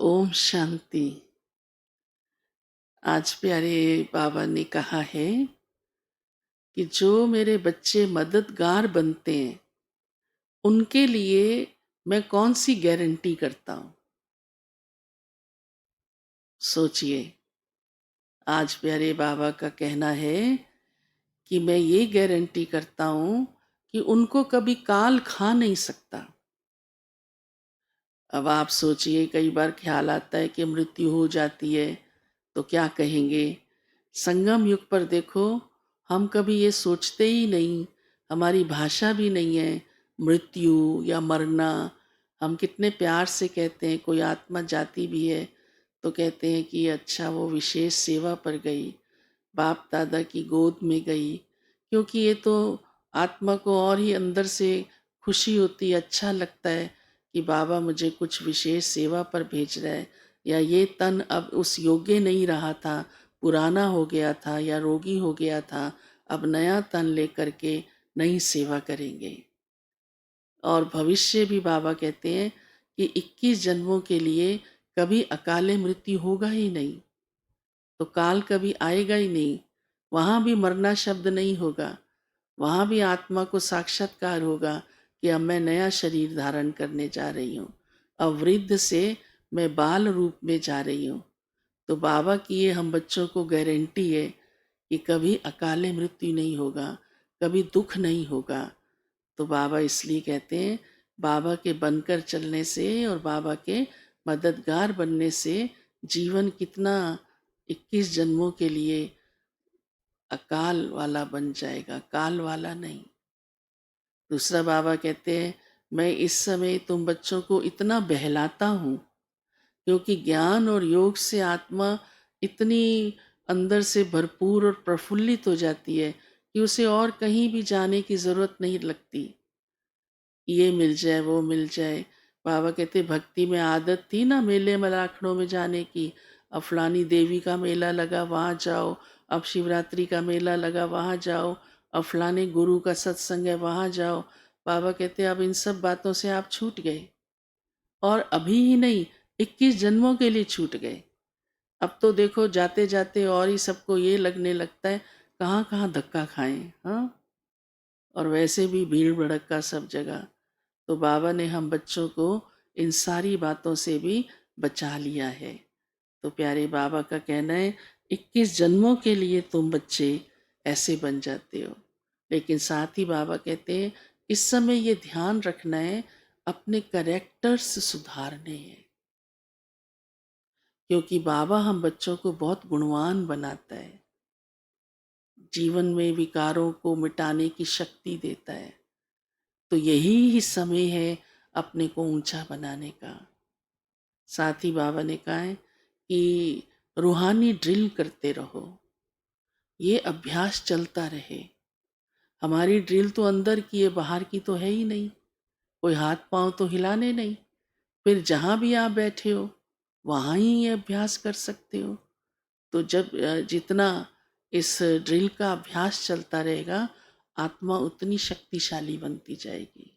ओम शांति। आज प्यारे बाबा ने कहा है कि जो मेरे बच्चे मददगार बनते हैं उनके लिए मैं कौन सी गारंटी करता हूँ। सोचिए, आज प्यारे बाबा का कहना है कि मैं ये गारंटी करता हूँ कि उनको कभी काल खा नहीं सकता। अब आप सोचिए, कई बार ख्याल आता है कि मृत्यु हो जाती है तो क्या कहेंगे। संगम युग पर देखो, हम कभी ये सोचते ही नहीं, हमारी भाषा भी नहीं है मृत्यु या मरना। हम कितने प्यार से कहते हैं, कोई आत्मा जाती भी है तो कहते हैं कि अच्छा वो विशेष सेवा पर गई, बाप दादा की गोद में गई, क्योंकि ये तो आत्मा को और ही अंदर से खुशी होती है, अच्छा लगता है कि बाबा मुझे कुछ विशेष सेवा पर भेज रहा है, या ये तन अब उस योग्य नहीं रहा था, पुराना हो गया था या रोगी हो गया था, अब नया तन लेकर के नई सेवा करेंगे। और भविष्य भी बाबा कहते हैं कि 21 जन्मों के लिए कभी अकाले मृत्यु होगा ही नहीं, तो काल कभी आएगा ही नहीं। वहाँ भी मरना शब्द नहीं होगा, वहाँ भी आत्मा को साक्षात्कार होगा कि अब मैं नया शरीर धारण करने जा रही हूँ, अब वृद्ध से मैं बाल रूप में जा रही हूँ। तो बाबा की ये हम बच्चों को गारंटी है कि कभी अकाले मृत्यु नहीं होगा, कभी दुख नहीं होगा। तो बाबा इसलिए कहते हैं, बाबा के बनकर चलने से और बाबा के मददगार बनने से जीवन कितना 21 जन्मों के लिए अकाल वाला बन जाएगा, काल वाला नहीं। दूसरा बाबा कहते हैं, मैं इस समय तुम बच्चों को इतना बहलाता हूँ क्योंकि ज्ञान और योग से आत्मा इतनी अंदर से भरपूर और प्रफुल्लित हो जाती है कि उसे और कहीं भी जाने की जरूरत नहीं लगती। ये मिल जाए वो मिल जाए। बाबा कहते भक्ति में आदत थी ना मेले मलाखड़ों में जाने की, अब फलानी देवी का मेला लगा वहाँ जाओ, अब शिवरात्रि का मेला लगा वहाँ जाओ, अब फलाने गुरु का सत्संग है वहाँ जाओ। बाबा कहते अब इन सब बातों से आप छूट गए, और अभी ही नहीं 21 जन्मों के लिए छूट गए। अब तो देखो जाते जाते और ही सबको ये लगने लगता है कहाँ कहाँ धक्का खाएं। हाँ, और वैसे भी भीड़ भड़क का सब जगह। तो बाबा ने हम बच्चों को इन सारी बातों से भी बचा लिया है। तो प्यारे बाबा का कहना है, 21 जन्मों के लिए तुम बच्चे ऐसे बन जाते हो। लेकिन साथ ही बाबा कहते हैं इस समय ये ध्यान रखना है, अपने करेक्टर्स सुधारने हैं, क्योंकि बाबा हम बच्चों को बहुत गुणवान बनाता है, जीवन में विकारों को मिटाने की शक्ति देता है। तो यही ही समय है अपने को ऊंचा बनाने का। साथ ही बाबा ने कहा है कि रूहानी ड्रिल करते रहो, ये अभ्यास चलता रहे। हमारी ड्रिल तो अंदर की है, बाहर की तो है ही नहीं, कोई हाथ पांव तो हिलाने नहीं। फिर जहाँ भी आप बैठे हो वहाँ ही ये अभ्यास कर सकते हो। तो जब जितना इस ड्रिल का अभ्यास चलता रहेगा, आत्मा उतनी शक्तिशाली बनती जाएगी।